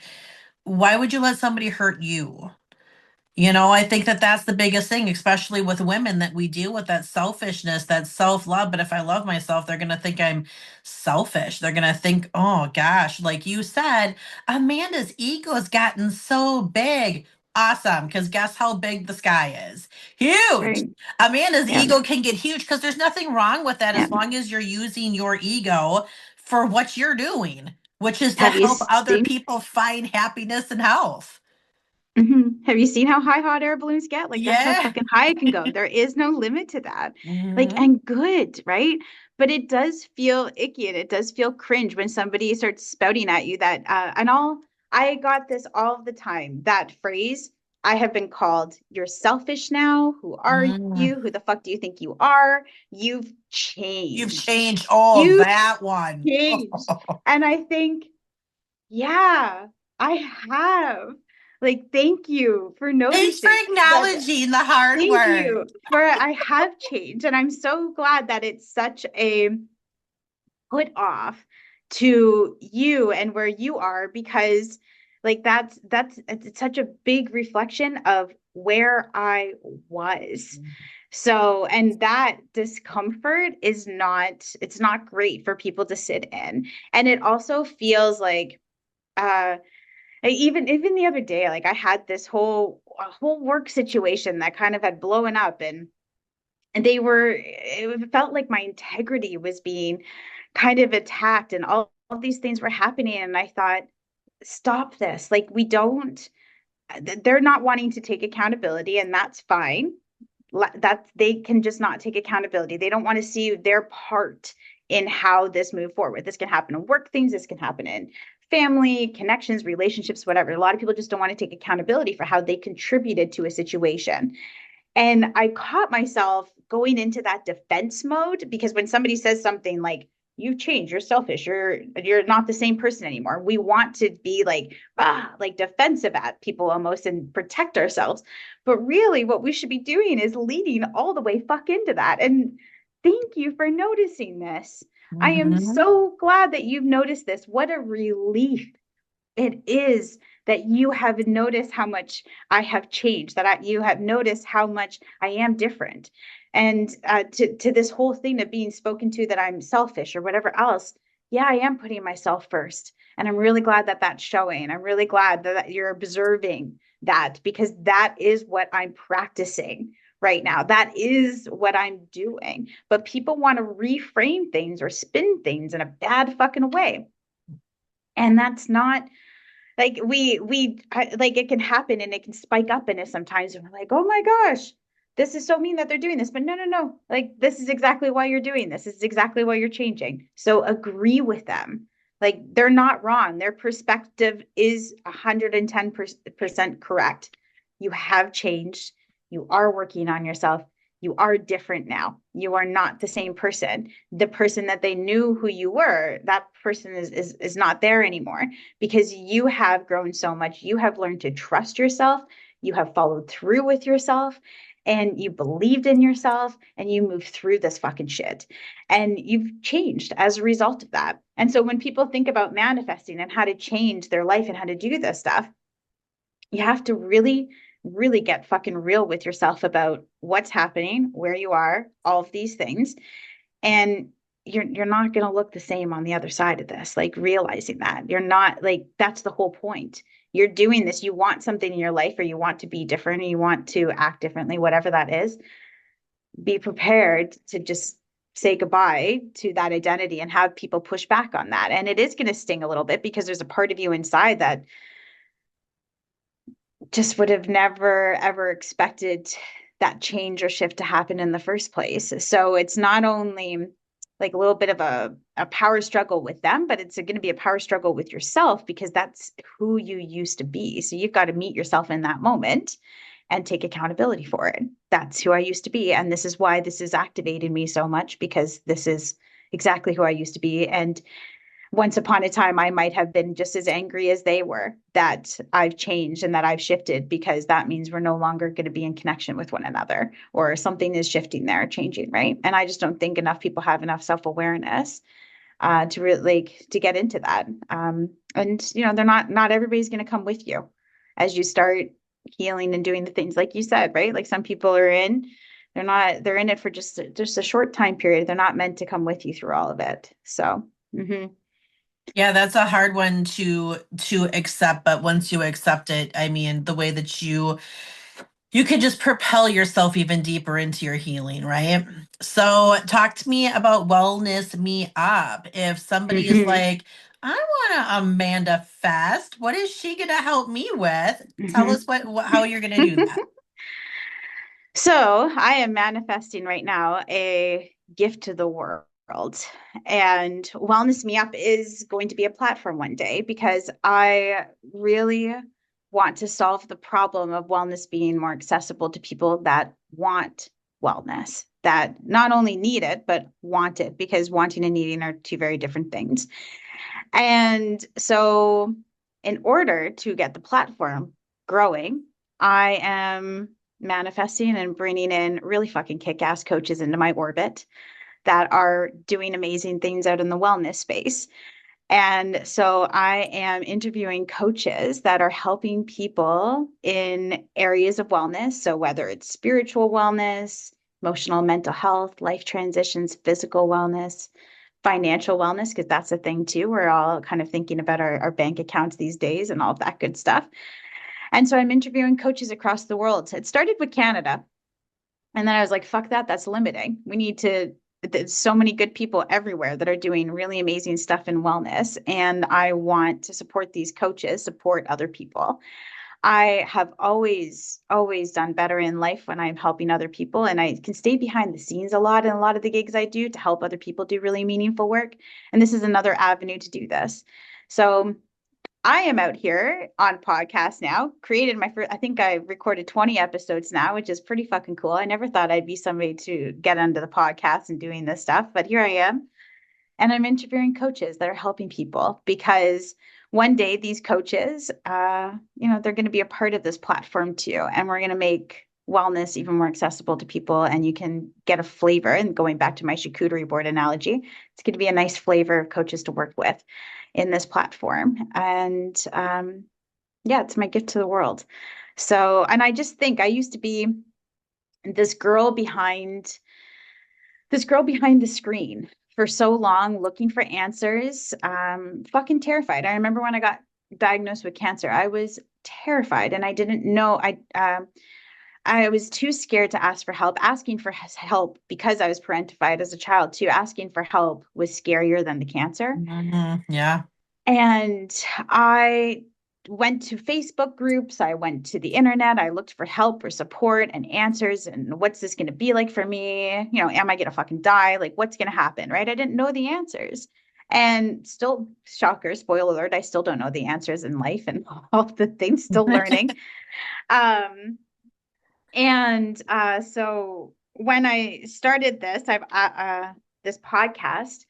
Why would you let somebody hurt you? I think that that's the biggest thing, especially with women, that we deal with that selfishness, that self love. But if I love myself, they're going to think I'm selfish. They're going to think, oh gosh, like you said, Amanda's ego has gotten so big. Awesome. Because guess how big the sky is? Huge.
Right.
Amanda's
Yeah.
ego can get huge because there's nothing wrong with that
Yeah.
as long as you're using your ego for what you're doing, which is to
Have you
help other
seen?
people find happiness and health.
Have you seen how high hot air balloons get? Like that's how
Yeah.
fucking high it can go. There is no limit to that. Like,
Hmm.
and good, right? But it does feel icky and it does feel cringe when somebody starts spouting at you that, I got this all the time. That phrase, I have been called, you're selfish now. Who are
Mm.
you? Who the fuck do you think you are? You've
You've
changed.
changed. Oh,
You
that one.
changed. And I think, yeah, I have. Like, thank you for
Thanks for
noticing that.
acknowledging the hard
Thank
work.
you for I have changed. And I'm so glad that it's such a put off to you and where you are, because like that's it's such a big reflection of where I was. So, and that discomfort is not, it's not great for people to sit in. And it also feels like, even the other day, like I had this whole work situation that kind of had blown up, and it felt like my integrity was being kind of attacked, and all these things were happening. And I thought, stop this. Like, we don't, they're not wanting to take accountability, and that's fine. That they can just not take accountability. They don't want to see their part in how this move forward. This can happen in work things, this can happen in family, connections, relationships, whatever. A lot of people just don't want to take accountability for how they contributed to a situation. And I caught myself going into that defense mode, because when somebody says something like, you've changed, you're selfish, you're not the same person anymore, we want to be like defensive at people almost and protect ourselves. But really what we should be doing is leading all the way fuck into that. And thank you for noticing this. I am
Mhm.
so glad that you've noticed this. What a relief it is that you have noticed how much I have changed, that you have noticed how much I am different. And to this whole thing of being spoken to that I'm selfish or whatever else, yeah, I am putting myself first. And I'm really glad that that's showing. I'm really glad that you're observing that, because that is what I'm practicing right now. That is what I'm doing. But people want to reframe things or spin things in a bad fucking way. And that's not, like, like, it can happen and it can spike up in us sometimes, and we're like, oh my gosh, this is so mean that they're doing this. But no, like, this is exactly why you're doing this. This is exactly why you're changing. So agree with them. Like, they're not wrong. Their perspective is 110% correct. You have changed. You are working on yourself. You are different now. You are not the same person. The person that they knew who you were, that person is not there anymore, because you have grown so much. You have learned to trust yourself. You have followed through with yourself, and you believed in yourself, and you moved through this fucking shit. And you've changed as a result of that. And so when people think about manifesting and how to change their life and how to do this stuff, you have to really, really get fucking real with yourself about what's happening, where you are, all of these things. And you're not going to look the same on the other side of this. Like, realizing that you're not, like, that's the whole point. You're doing this, you want something in your life, or you want to be different, or you want to act differently, whatever that is. Be prepared to just say goodbye to that identity and have people push back on that. And it is going to sting a little bit, because there's a part of you inside that just would have never ever expected that change or shift to happen in the first place. So it's not only like a little bit of a power struggle with them, but it's going to be a power struggle with yourself, because that's who you used to be. So you've got to meet yourself in that moment and take accountability for it. That's who I used to be. And this is why this is activating me so much, because this is exactly who I used to be. And once upon a time, I might have been just as angry as they were that I've changed and that I've shifted, because that means we're no longer going to be in connection with one another, or something is shifting there, changing, right? And I just don't think enough people have enough self-awareness to really to get into that. And they're not everybody's going to come with you as you start healing and doing the things like you said, right? Like some people they're in it for just a short time period. They're not meant to come with you through all of it. So.
Yeah, that's a hard one to accept, but once you accept it, I mean, the way that you could just propel yourself even deeper into your healing, right? So, talk to me about Wellness Me Up. If somebody is
Mhm.
like, I want to Amanda Fest, what is she going to help me with? Tell us
Mhm.
how you're going to do that.
So I am manifesting right now a gift to the world. And Wellness Me Up is going to be a platform one day, because I really want to solve the problem of wellness being more accessible to people that want wellness, that not only need it, but want it, because wanting and needing are two very different things. And so, in order to get the platform growing, I am manifesting and bringing in really fucking kick ass coaches into my orbit that are doing amazing things out in the wellness space. And so I am interviewing coaches that are helping people in areas of wellness. So whether it's spiritual wellness, emotional, mental health, life transitions, physical wellness, financial wellness, because that's a thing too. We're all kind of thinking about our bank accounts these days and all of that good stuff. And so I'm interviewing coaches across the world. It started with Canada. And then I was like, fuck that, that's limiting. There's so many good people everywhere that are doing really amazing stuff in wellness. And I want to support these coaches, support other people. I have always done better in life when I'm helping other people, and I can stay behind the scenes a lot in a lot of the gigs I do to help other people do really meaningful work. And this is another avenue to do this. So I am out here on podcast now, created my first, I think I recorded 20 episodes now, which is pretty fucking cool. I never thought I'd be somebody to get into the podcast and doing this stuff, but here I am. And I'm interviewing coaches that are helping people, because one day these coaches, they're going to be a part of this platform too. And we're going to make wellness even more accessible to people. And you can get a flavor. And going back to my charcuterie board analogy, it's going to be a nice flavor of coaches to work with in this platform. And yeah, it's my gift to the world. So, and I just think I used to be this girl behind the screen for so long, looking for answers, fucking terrified. I remember when I got diagnosed with cancer, I was terrified, and I didn't know. I was too scared to ask for help. Asking for help, because I was parentified as a child too, asking for help was scarier than the cancer.
Yeah.
And I went to Facebook groups, I went to the internet, I looked for help or support and answers. And what's this going to be like for me? Am I going to fucking die? Like, what's going to happen? Right? I didn't know the answers. And still, shocker, spoiler alert, I still don't know the answers in life and all the things, still learning. So when I started this podcast,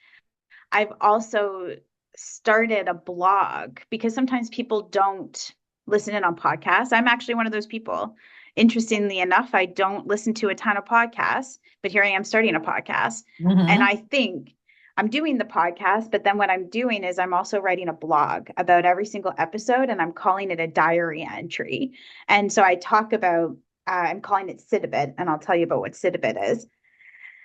I've also started a blog, because sometimes people don't listen in on podcasts. I'm actually one of those people. Interestingly enough, I don't listen to a ton of podcasts, but here I am starting a podcast. And I think I'm doing the podcast, but then what I'm doing is I'm also writing a blog about every single episode, and I'm calling it a diary entry. And so I talk about, I'm calling it Sit a Bit, and I'll tell you about what Sit a Bit is.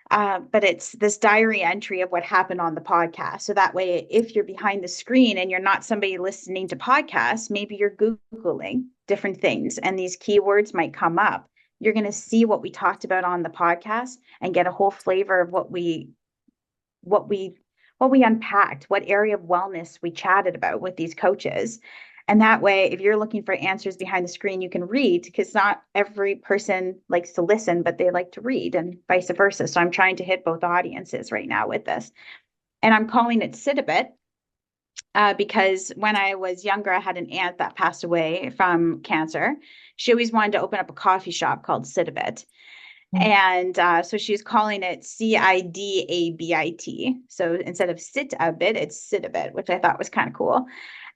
But it's this diary entry of what happened on the podcast. So that way, if you're behind the screen and you're not somebody listening to podcasts, maybe you're Googling different things and these keywords might come up. You're going to see what we talked about on the podcast and get a whole flavor of what we unpacked, what area of wellness we chatted about with these coaches. And that way, if you're looking for answers behind the screen, you can read, because not every person likes to listen, but they like to read, and vice versa. So I'm trying to hit both audiences right now with this. And I'm calling it Sit a Bit, because when I was younger, I had an aunt that passed away from cancer. She always wanted to open up a coffee shop called Sit a Bit. And so she's calling it CIDABIT. So instead of sit a bit, it's sit a bit, which I thought was kind of cool.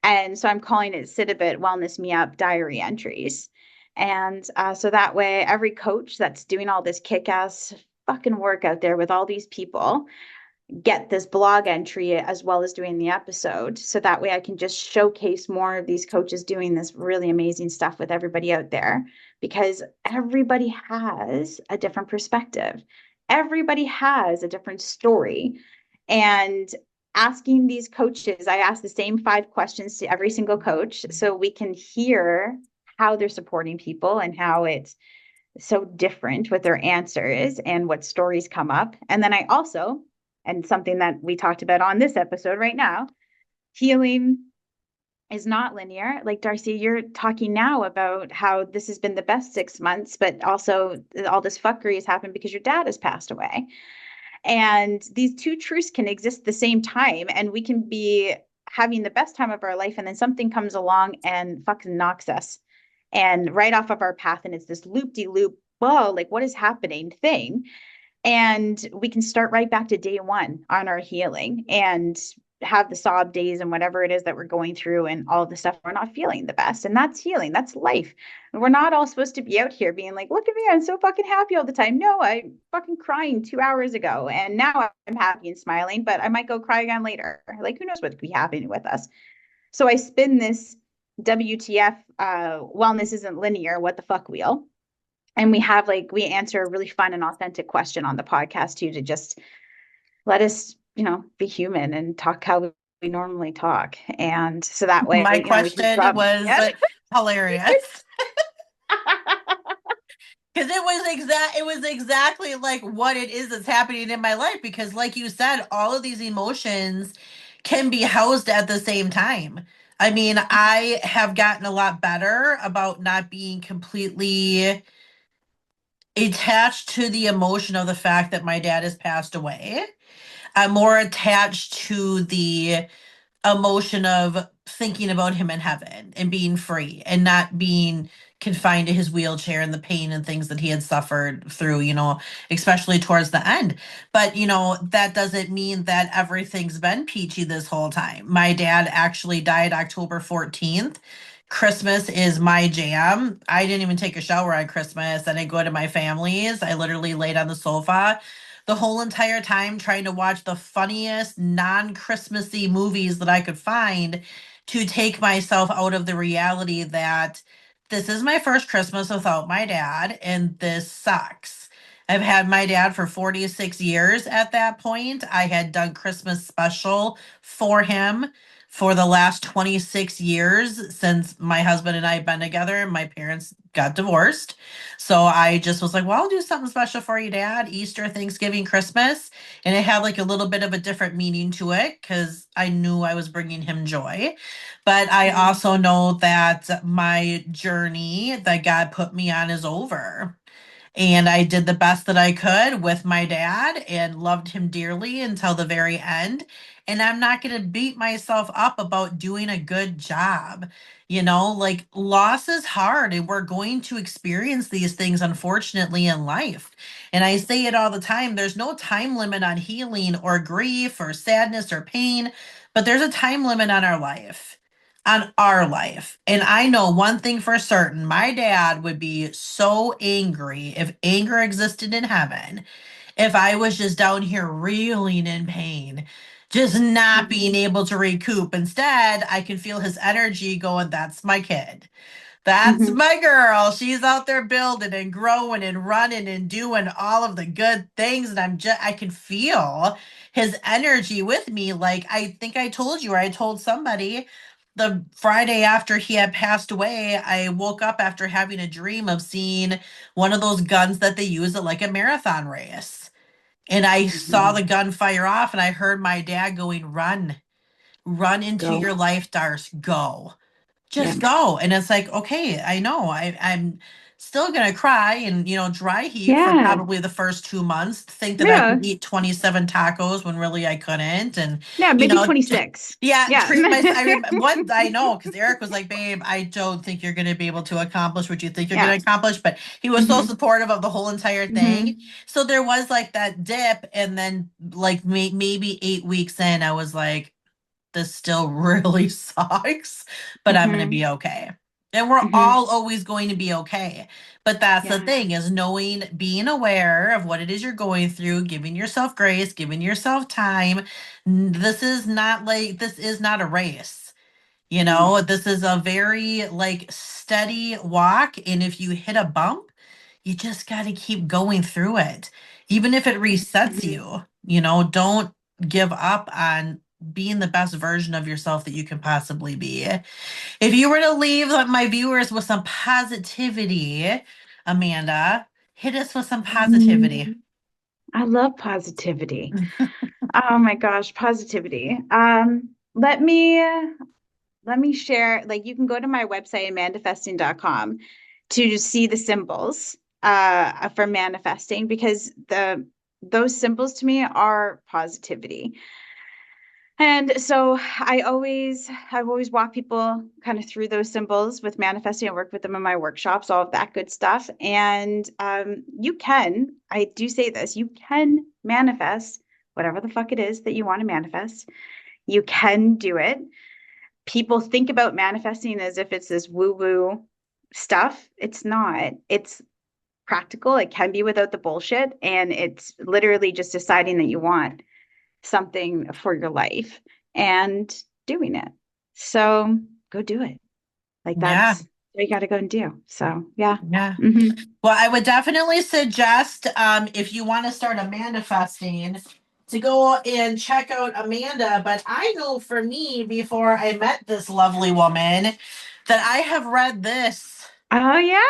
And so I'm calling it sit a bit wellnmeup diary entries. And so that way, every coach that's doing all this kick ass fucking work out there with all these people get this blog entry as well as doing the episode. So that way I can just showcase more of these coaches doing this really amazing stuff with everybody out there, because everybody has a different perspective. Everybody has a different story. And asking these coaches, I ask the same 5 questions to every single coach so we can hear how they're supporting people and how it's so different with their answers and what stories come up. And then I also, and something that we talked about on this episode right now, healing is not linear. Like Darcie, you're talking now about how this has been the best 6 months, but also all this fuckery has happened because your dad has passed away. And these two truths can exist at the same time, and we can be having the best time of our life, and then something comes along and fucking knocks us and right off of our path, and it's this loop-de-loop, whoa, like what is happening thing. And we can start right back to day one on our healing and have the sob days and whatever it is that we're going through and all the stuff we're not feeling the best. And that's healing. That's life. And we're not all supposed to be out here being like, look at me, I'm so fucking happy all the time. No, I'm fucking crying 2 hours ago and now I'm happy and smiling, but I might go cry again later. Like, who knows what could be happening with us. So I spin this WTF, wellness isn't linear, what the fuck wheel. And we answer a really fun and authentic question on the podcast too, to just let us, be human and talk how we normally talk. And so that way,
My
we can
question
drop,
was
yeah.
hilarious. Because it was exactly like what it is that's happening in my life. Because like you said, all of these emotions can be housed at the same time. I mean, I have gotten a lot better about not being completely attached to the emotion of the fact that my dad has passed away. I'm more attached to the emotion of thinking about him in heaven and being free and not being confined to his wheelchair and the pain and things that he had suffered through, especially towards the end. But, that doesn't mean that everything's been peachy this whole time. My dad actually died October 14th. Christmas is my jam. I didn't even take a shower on Christmas. I didn't go to my family's. I literally laid on the sofa the whole entire time trying to watch the funniest non-Christmassy movies that I could find to take myself out of the reality that this is my first Christmas without my dad and this sucks. I've had my dad for 46 years at that point. I had done Christmas special for him for the last 26 years since my husband and I have been together and my parents got divorced. So I just was like, well, I'll do something special for you, Dad. Easter, Thanksgiving, Christmas. And it had like a little bit of a different meaning to it because I knew I was bringing him joy. But I also know that my journey that God put me on is over. And I did the best that I could with my dad and loved him dearly until the very end. And I'm not going to beat myself up about doing a good job. Like loss is hard and we're going to experience these things, unfortunately, in life. And I say it all the time there's no time limit on healing or grief or sadness or pain, but there's a time limit on our life on our life. And I know one thing for certain my dad would be so angry if anger existed in heaven, if I was just down here reeling in pain, just not being able to recoup. Instead, I can feel his energy going, that's my kid. That's
Mhm.
my girl. She's out there building and growing and running and doing all of the good things. And I can feel his energy with me. Like I think I told you, or I told somebody the Friday after he had passed away, I woke up after having a dream of seeing one of those guns that they use at like a marathon race. And I saw the
Mhm.
gun fire off and I heard my dad going, run into
Go.
your life, Darce, go
Yeah.
just go. And it's like, okay, I know. I'm still gonna cry and dry heave for
Yeah.
probably the first 2 months, think that I
Yeah.
could eat 27 tacos when really I couldn't, and
Yeah.
you
Maybe
know
26.
yeah,
Yeah.
treat my what I know, because Eric was like, babe, I don't think you're gonna be able to accomplish what you think you're
Yeah.
gonna accomplish, but he was so
Hmm.
supportive of the whole entire thing.
Hmm.
So there was like that dip, and then like maybe 8 weeks in, I was like, this still really sucks, but I'm going to
Hmm.
be okay. And we're
Hmm.
all always going to be okay. But that's the
Yeah.
thing, is knowing, being aware of what it is you're going through, giving yourself grace, giving yourself time. This is not a race.
No.
This is a very like steady walk. And if you hit a bump, you just got to keep going through it. Even if it resets
Hmm.
you, don't give up on being the best version of yourself that you can possibly be. If you were to leave my viewers with some positivity, Amanda, hit us with some positivity.
I love positivity. Oh my gosh, positivity. Let me share, like you can go to my website, amandafesting.com, to just see the symbols for manifesting, because those symbols to me are positivity. And so I've always walked people kind of through those symbols with manifesting. I work with them in my workshops, all of that good stuff. And I do say this, you can manifest whatever the fuck it is that you want to manifest. You can do it. People think about manifesting as if it's this woo-woo stuff. It's not. It's practical. It can be without the bullshit. And it's literally just deciding that you want something for your life and doing it. So go do it. Like
Yeah.
that's what you got to go and do. So yeah.
Yeah.
Hmm.
Well, I would definitely suggest, if you want to start a manifesting, to go and check out Amanda. But I know for me, before I met this lovely woman, that I have read this
Oh yeah.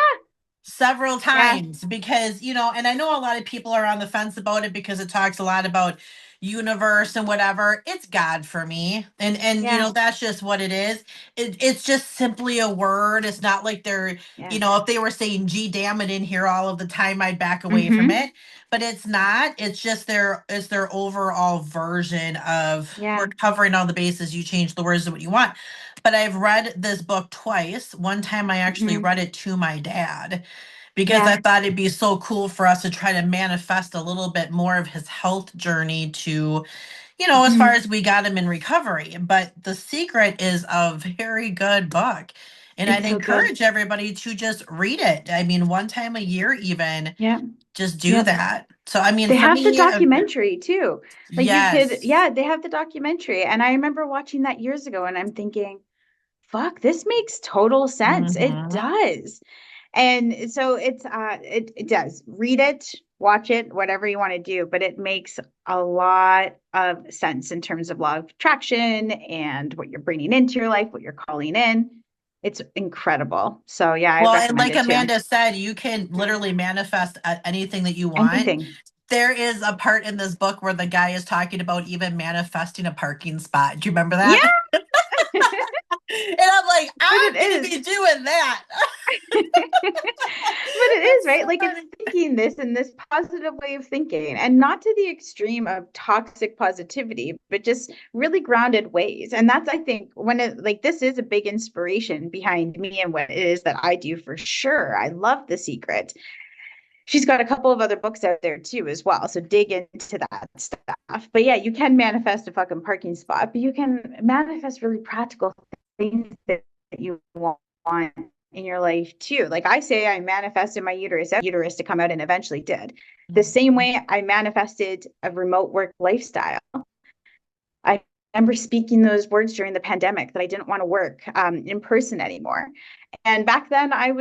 several
Yeah.
times because and I know a lot of people are on the fence about it because it talks a lot about universe and whatever. It's God for me, and
Yeah.
that's just what it is. It's just simply a word. It's not like they're,
Yeah.
if they were saying gee damn it in here all of the time, I'd back away from
Hmm.
it. But it's not. It's just their overall version of,
Yeah.
we're covering all the bases, you change the words to what you want. But I've read this book twice. One time I actually
Hmm.
read it to my dad because I
Yeah.
thought it'd be so cool for us to try to manifest a little bit more of his health journey to, as far
Hmm.
as we got him in recovery. But The Secret is a very good book. And I'd
It's so good.
encourage everybody to just read it. I mean, one time a year, even,
Yeah.
just do
Yep.
that. So, I mean,
They
for
have the
me,
documentary too. Like you could,
yes.
yeah, they have the documentary. And I remember watching that years ago and I'm thinking, fuck, this makes total sense. It
Hmm.
does. And so it does. Read it, watch it, whatever you want to do, but it makes a lot of sense in terms of law of attraction and what you're bringing into your life, what you're calling in. It's incredible. So yeah, I
Well, and
recommend
like
it too.
Amanda said, you can
Mhm.
literally manifest anything that you want.
Anything.
There is a part in this book where the guy is talking about even manifesting a parking spot. Do you remember
Yeah,
that? And I'm like,
but it
I'm gonna
is.
be doing that.
But it is,
That's
right?
so
Like it's
funny.
thinking this in this positive way of thinking, and not to the extreme of toxic positivity, but just really grounded ways. And that's, I think, when it like this is a big inspiration behind me and what it is that I do for sure. I love The Secret. She's got a couple of other books out there too, as well. So dig into that stuff. But yeah, you can manifest a fucking parking spot, but you can manifest really practical things that you want in your life too. Like I say, I manifested my uterus to come out, and eventually did. The same way I manifested a remote work lifestyle. I remember speaking those words during the pandemic that I didn't want to work in person anymore. And back then I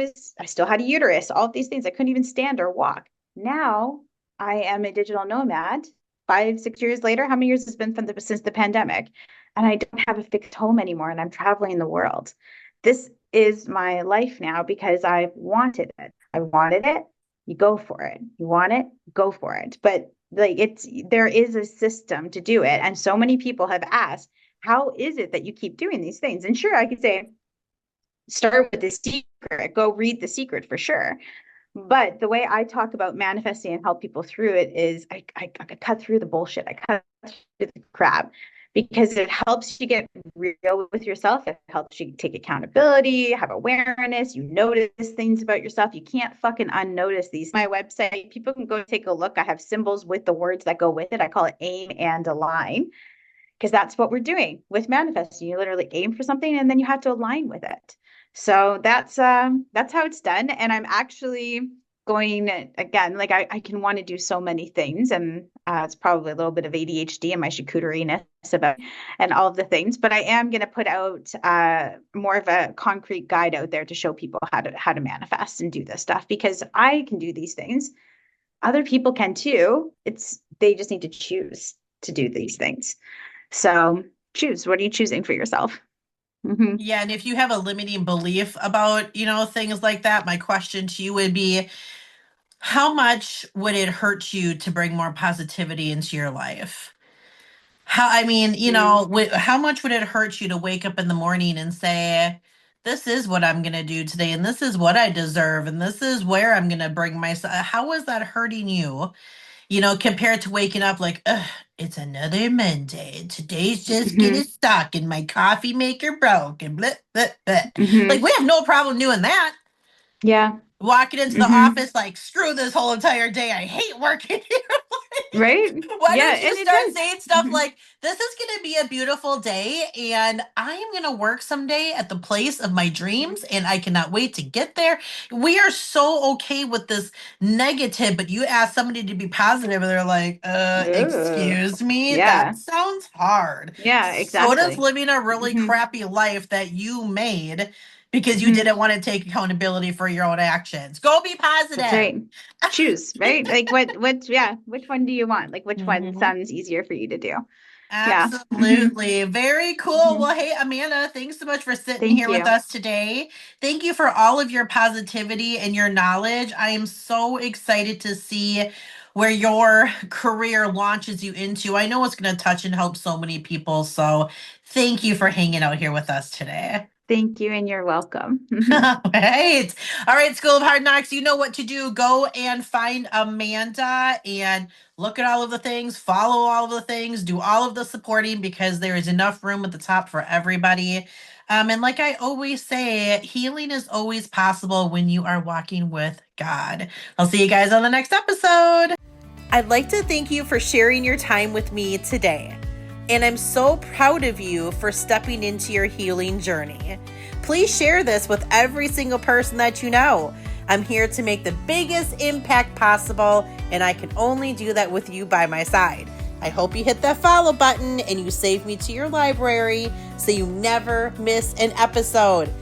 still had a uterus, all of these things. I couldn't even stand or walk. Now I am a digital nomad. 5, 6 years later, how many years has been since the pandemic? And I don't have a fixed home anymore, and I'm traveling the world. This is my life now because I wanted it. I wanted it. You go for it. You want it, go for it. But like there is a system to do it. And so many people have asked, how is it that you keep doing these things? And sure, I could say, start with The Secret. secret. Go read The Secret for sure. But the way I talk about manifesting and help people through it is I cut through the bullshit. I cut through the crap because it helps you get real with yourself. It helps you take accountability, have awareness. You notice things about yourself. You can't fucking unnotice these. My website, people can go take a look. I have symbols with the words that go with it. I call it aim and align because that's what we're doing with manifesting. You literally aim for something and then you have to align with it. So that's how it's done. And I'm actually going again, like I can want to do so many things, and it's probably a little bit of ADHD and my charcuterie-ness about and all of the things. But I am going to put out more of a concrete guide out there to show people how to manifest and do this stuff, because I can do these things. Other people can too. They just need to choose to do these things. So choose. What are you choosing for yourself? Mm-hmm.
Yeah, and if you have a limiting belief about, things like that, my question to you would be, how much would it hurt you to bring more positivity into your life? How much would it hurt you to wake up in the morning and say, this is what I'm going to do today, and this is what I deserve, and this is where I'm going to bring myself. How is that hurting you? Compared to waking up like, ugh, it's another Monday. Today's just getting stuck and my coffee maker broke and blah, blah, blah. Like, we have no problem doing that.
Yeah.
Walking into the office like, screw this whole entire day. I hate working here.
Right?
Why don't you start saying stuff like, this is going to be a beautiful day and I am going to work someday at the place of my dreams and I cannot wait to get there. We are so okay with this negative, but you ask somebody to be positive and they're like, excuse me?
Yeah.
That sounds hard.
Yeah, exactly.
So does living a really crappy life that you made because you didn't want to take accountability for your own actions. Go be positive.
That's right. Choose, right? Like which one do you want? Like which one sounds easier for you to do?
Absolutely. Very cool. Well, hey, Amanda, thanks so much for sitting here with us today. Thank you for all of your positivity and your knowledge. I am so excited to see where your career launches you into. I know it's going to touch and help so many people. So thank you for hanging out here with us today.
Thank you, and you're welcome.
All right. All right, School of Hard Knocks, you know what to do. Go and find Amanda and look at all of the things, follow all of the things, do all of the supporting, because there is enough room at the top for everybody. And like I always say, healing is always possible when you are walking with God. I'll see you guys on the next episode. I'd like to thank you for sharing your time with me today. And I'm so proud of you for stepping into your healing journey. Please share this with every single person that you know. I'm here to make the biggest impact possible, and I can only do that with you by my side. I hope you hit that follow button and you save me to your library so you never miss an episode.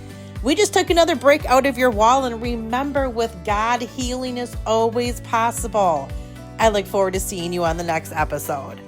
We just took another break out of your wall, and remember, with God, healing is always possible. I look forward to seeing you on the next episode.